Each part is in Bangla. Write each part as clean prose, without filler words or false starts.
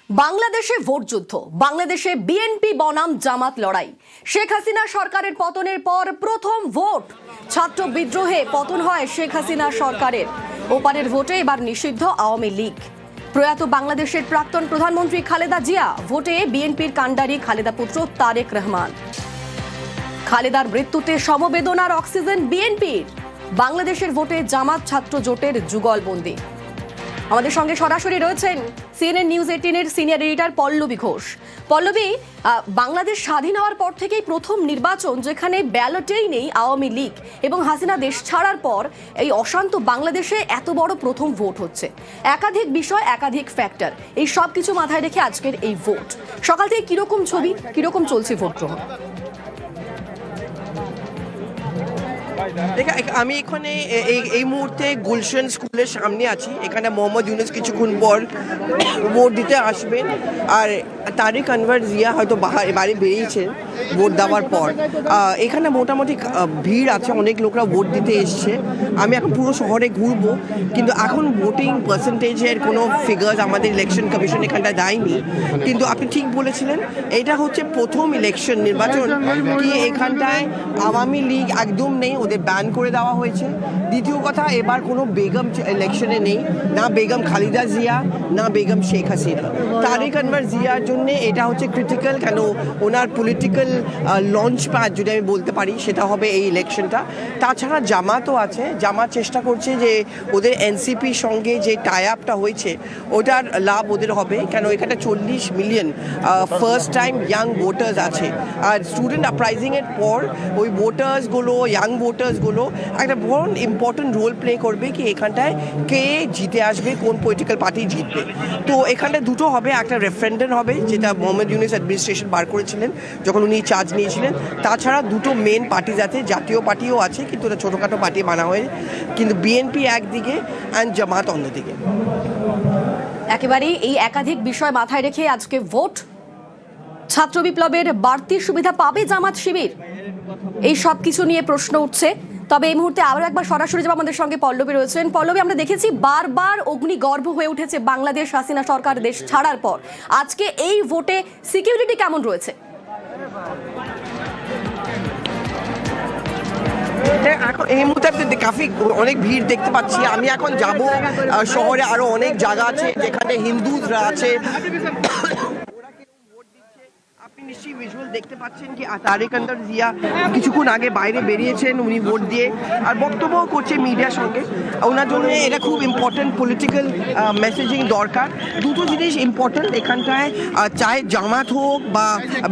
বাংলাদেশে ভোট যুদ্ধ, বাংলাদেশে বিএনপি বনাম জামাত লড়াই। শেখ হাসিনা সরকারের পতনের পর প্রথম ভোট, ছাত্র বিদ্রোহে পতন হয় শেখ হাসিনা সরকারের। ওপারের ভোটে এবার নিষিদ্ধ আওয়ামী লীগ। প্রয়াত বাংলাদেশের প্রাক্তন প্রধানমন্ত্রী খালেদা জিয়া, ভোটে বিএনপির কাণ্ডারি খালেদা পুত্র তারেক রহমান। খালেদার মৃত্যুতে সমবেদনার অক্সিজেন বিএনপির। বাংলাদেশের ভোটে জামাত ছাত্র জোটের যুগলবন্দি। আমাদের সঙ্গে সরাসরি রয়েছেন সিএনএন নিউজ 18-এর সিনিয়র এডিটর পল্লবী ঘোষ। পল্লবী, বাংলাদেশ স্বাধীন হওয়ার পর থেকেই প্রথম নির্বাচন যেখানে ব্যালটেই নেই আওয়ামী লীগ, এবং হাসিনা দেশ ছাড়ার পর এই অশান্ত বাংলাদেশে এত বড় প্রথম ভোট হচ্ছে। একাধিক বিষয়, একাধিক ফ্যাক্টর, এই সব কিছু মাথায় রেখে আজকের এই ভোট। সকাল থেকে কিরকম ছবি, কিরকম চলছে ভোট গ্রহণ? আমি এখানে এই মুহূর্তে গুলশান স্কুলের সামনে আছি। এখানে মোহাম্মদ ইউনুস কিছুক্ষণ পর ভোট দিতে আসবেন, আর তারেক আনওয়ার জিয়া হয়তো বাইরে বেরিয়েছেন ভোট দেওয়ার পর। এখানে মোটামুটি ভিড় আছে, অনেক লোকরা ভোট দিতে এসছে। আমি এখন পুরো শহরে ঘুরবো, কিন্তু এখন ভোটিং পার্সেন্টেজের কোনো ফিগার্স আমাদের ইলেকশন কমিশন এখানটা দেয়নি। কিন্তু আপনি ঠিক বলেছিলেন, এটা হচ্ছে প্রথম ইলেকশন নির্বাচন কি এখানটায় আওয়ামী লীগ একদম নেই, ওদের ব্যান করে দেওয়া হয়েছে। দ্বিতীয় কথা, এবার কোনো বেগম ইলেকশনে নেই, না বেগম খালেদা জিয়া, না বেগম শেখ হাসিনা। তারেক আনওয়ার জিয়ার জন্য এটা হচ্ছে ক্রিটিক্যাল, কেন ওনার পলিটিক্যাল লঞ্চ প্যাড যদি আমি বলতে পারি সেটা হবে এই ইলেকশনটা। তাছাড়া জামাতও আছে, জামাত চেষ্টা করছে যে ওদের এনসিপির সঙ্গে যে টাই আপটা হয়েছে ওটার লাভ ওদের হবে, কেন এখানে 40 million first time young voters আছে। আর স্টুডেন্ট আপরাইজিংয়ের পর ওই ভোটার্সগুলো, ইয়াং ভোটার্সগুলো একটা বড় ইম্পর্টেন্ট রোল প্লে করবে কি এখানটায় কে জিতে আসবে, কোন পলিটিক্যাল পার্টি জিতবে। তো এখানে দুটো হবে, একটা রেফারেন্ডাম হবে যেটা মোহাম্মদ ইউনুস অ্যাডমিনিস্ট্রেশন বার করেছিলেন যখন উনি চার্জ নিয়েছিলেন। তাছাড়া দুটো মেন পার্টি আছে, জাতীয় পার্টিও আছে কিন্তু ওটা ছোটোখাটো পার্টি বানা হয়ে, কিন্তু বিএনপি একদিকে অ্যান্ড জামাত অন্যদিকে। একেবারেই এই একাধিক বিষয় মাথায় রেখে আজকে ভোট। ছাত্র বিপ্লবের বাড়তি সুবিধা পাবে জামাত শিবির, এই সব কিছু নিয়ে প্রশ্ন উঠছে। তবে এই মুহূর্তে আরো একবার সরাসরি যাবো, আমাদের সঙ্গে পল্লবী রয়েছেন। পল্লবী, আমরা দেখেছি বারবার অগ্নিগর্ভ হয়ে উঠেছে বাংলাদেশ হাসিনা সরকার দেশ ছাড়ার পর। আজকে এই ভোটে সিকিউরিটি কেমন রয়েছে? এখন এই মুহূর্তে কাফি অনেক ভিড় দেখতে পাচ্ছি। আমি এখন যাব শহরে, আরো অনেক জায়গা আছে যেখানে হিন্দুরা আছে। আপনি নিশ্চয়ই ভিজুয়াল দেখতে পাচ্ছেন কি তারেক আনওয়ার জিয়া কিছুক্ষণ আগে বাইরে বেরিয়েছেন, উনি ভোট দিয়ে আর বক্তব্য করছে মিডিয়ার সঙ্গে। ওনার জন্য এটা খুব ইম্পর্টেন্ট পলিটিক্যাল মেসেজিং দরকার। দুটো জিনিস ইম্পর্টেন্ট এখানটায়, চাहे জামাত হোক বা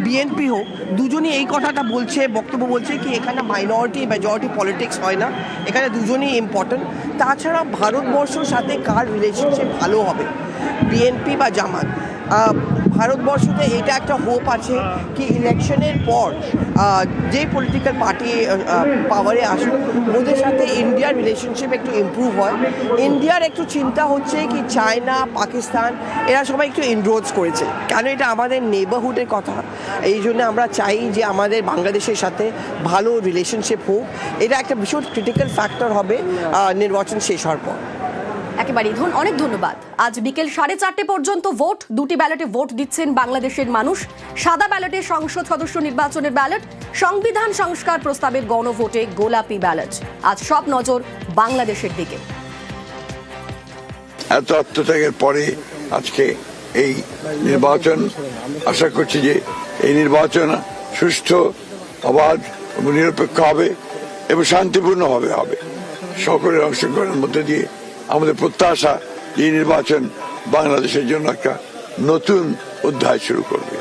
বিএনপি হোক, দুজনই এই কথাটা বলছে, বক্তব্য বলছে কি এখানে মাইনরিটি মেজরিটি পলিটিক্স হয় না, এখানে দুজনই ইম্পর্টেন্ট। তাছাড়া ভারতবর্ষের সাথে কার রিলেশনশিপ ভালো হবে, বিএনপি বা জামাত? ভারতবর্ষতে এটা একটা হোপ আছে কি ইলেকশনের পর যে পলিটিক্যাল পার্টি পাওয়ারে আসুক ওদের সাথে ইন্ডিয়ার রিলেশনশিপ একটু ইমপ্রুভ হয়। ইন্ডিয়ার একটু চিন্তা হচ্ছে কি চায়না, পাকিস্তান এরা সবাই একটু ইনরোডস করেছে, কেন এটা আমাদের নেবারহুডের কথা। এই জন্য আমরা চাই যে আমাদের বাংলাদেশের সাথে ভালো রিলেশনশিপ হোক। এটা একটা ভীষণ ক্রিটিক্যাল ফ্যাক্টর হবে নির্বাচন শেষ হওয়ার পর। একেবারেই অনেক ধন্যবাদ। আজ বিকেল 4:30 পর্যন্ত ভোট, দুটি ব্যালটে ভোট দিচ্ছেন বাংলাদেশের মানুষ। সাদা ব্যালটে সংসদ সদস্য নির্বাচনের ব্যালট, সংবিধান সংস্কার প্রস্তাবের গণভোটে গোলাপি ব্যালট। আজ সব নজর বাংলাদেশের দিকে। এত আত্মত্যাগের পরে আজকে এই নির্বাচন, আশা করছি যে এই নির্বাচন সুষ্ঠু, অবাধ এবং নিরপেক্ষ হবে এবং শান্তিপূর্ণভাবে হবে। সকলের অংশগ্রহণের মধ্যে দিয়ে আমাদের প্রত্যাশা এই নির্বাচন বাংলাদেশের জন্য একটা নতুন অধ্যায় শুরু করবে।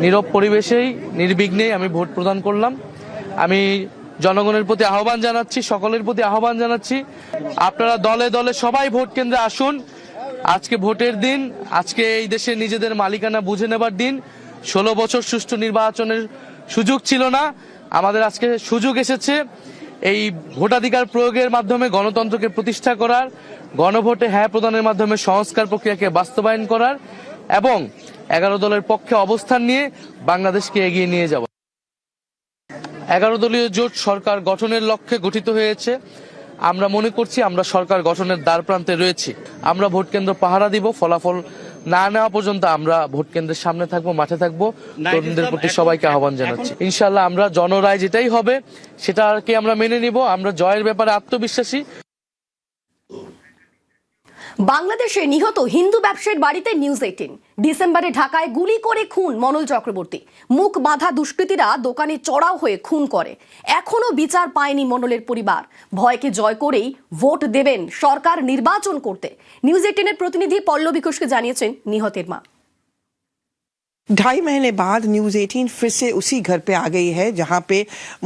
নীরব পরিবেশেই নির্বিঘ্নে আমি ভোট প্রদান করলাম। আমি জনগণের প্রতি আহ্বান জানাচ্ছি, সকলের প্রতি আহ্বান জানাচ্ছি, আপনারা দলে দলে সবাই ভোট কেন্দ্রে আসুন। আজকে ভোটের দিন, আজকে এই দেশে নিজেদের মালিকানা বুঝে নেবার দিন। 16 বছর সুষ্ঠু নির্বাচনের সুযোগ ছিল না, আমাদের আজকে সুযোগ এসেছে এই ভোটাধিকার প্রয়োগের মাধ্যমে গণতন্ত্রকে প্রতিষ্ঠা করার, গণভোটে হ্যাঁ প্রদানের মাধ্যমে সংস্কার প্রক্রিয়াকে বাস্তবায়ন করার এবং 11 দলের পক্ষে অবস্থান নিয়ে বাংলাদেশকে এগিয়ে নিয়ে যাওয়া। 11 দলীয় জোট সরকার গঠনের লক্ষ্যে গঠিত হয়েছে। আমরা মনে করছি আমরা সরকার গঠনের দ্বার প্রান্তে রয়েছি। আমরা ভোট কেন্দ্র পাহারা দিব, ফলাফল না নেওয়া পর্যন্ত আমরা ভোট কেন্দ্রের সামনে থাকবো, মাঠে থাকবো। তরুণদের প্রতি সবাইকে আহ্বান জানাচ্ছি, ইনশাল্লাহ আমরা জনরায় যেটাই হবে সেটাকে আমরা মেনে নিব। আমরা জয়ের ব্যাপারে আত্মবিশ্বাসী। বাংলাদেশে নিহত হিন্দু ব্যবসায়ীর বাড়িতে নিউজ 18। ডিসেম্বরে ঢাকায় গুলি করে খুন মনোল চক্রবর্তী। মুখ বাঁধা দুষ্কৃতীরা দোকানে চড়াও হয়ে খুন করে। এখনো বিচার পায়নি মনোলের পরিবার। ভয়কে জয় করেই ভোট দেবেন সরকার নির্বাচন করতে। নিউজ 18 প্রতিনিধি পল্লবী ঘোষকে জানিয়েছেন নিহতের মা। 2.5 महीने बाद न्यूज 18 फिर से उसी घर पे आ गई है जहां पे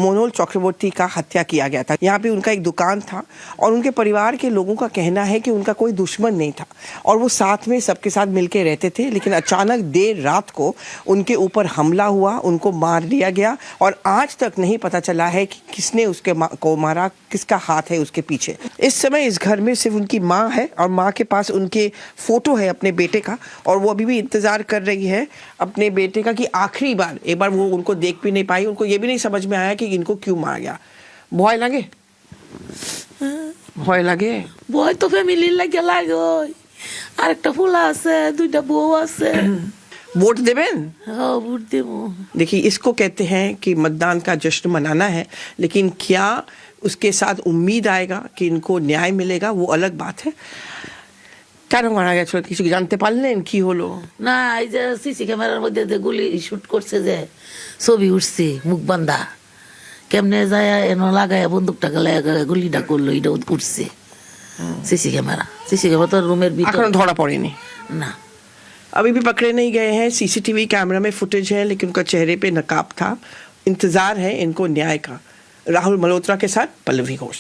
मोनोल चक्रवर्ती का हत्या किया गया था। यहां पे उनका एक दुकान था और उनके परिवार के लोगों का कहना है कि उनका कोई दुश्मन नहीं था और वो साथ में सबके साथ मिलके रहते थे। लेकिन अचानक देर रात को उनके ऊपर हमला हुआ, उनको मार दिया गया और आज तक नहीं पता चला है कि किसने को मारा, किसका हाथ है उसके पीछे। इस समय इस घर में सिर्फ उनकी माँ है और माँ के पास उनके फोटो है अपने बेटे का और वो अभी भी इंतजार कर रही है अपने बेटे का कि आखिरी बार एक बार वो उनको देख भी नहीं पाई। उनको ये भी नहीं समझ में आया कि इनको क्यों मारा गया। भय लगे, भय लगे, ভয় তো ফ্যামিলির লাগে লাগে ওই আরেকটা ফুলা আছে, দুইটা বউ আছে। वोट देवेन? হ্যাঁ ভোট দেবো। देखिए, इसको कहते हैं कि मतदान का जश्न मनाना है, लेकिन क्या उसके साथ उम्मीद आएगा कि इनको न्याय मिलेगा, वो अलग बात है। কেন মারা গেছিল কিছু জানতে পারলেন? কি হলো? না এই যে সিসি ক্যামেরার মধ্যে যে গুলি শুট করছে, যে ছবি উঠছে মুখ বান্ধা, কেমনে যায় এনে লাগায় বন্দুকটাকে লাগায় গুলিটা করলো, এটা উঠছে सीसी कैमरा तो रूमेर এখনো ধরা পড়েনি ना। अभी भी पकड़े नहीं गए हैं। सीसीटीवी कैमरा में फुटेज है लेकिन उनका चेहरे पे नकाब था। इंतजार है इनको न्याय का। राहुल मल्होत्रा के साथ पल्लवी घोष।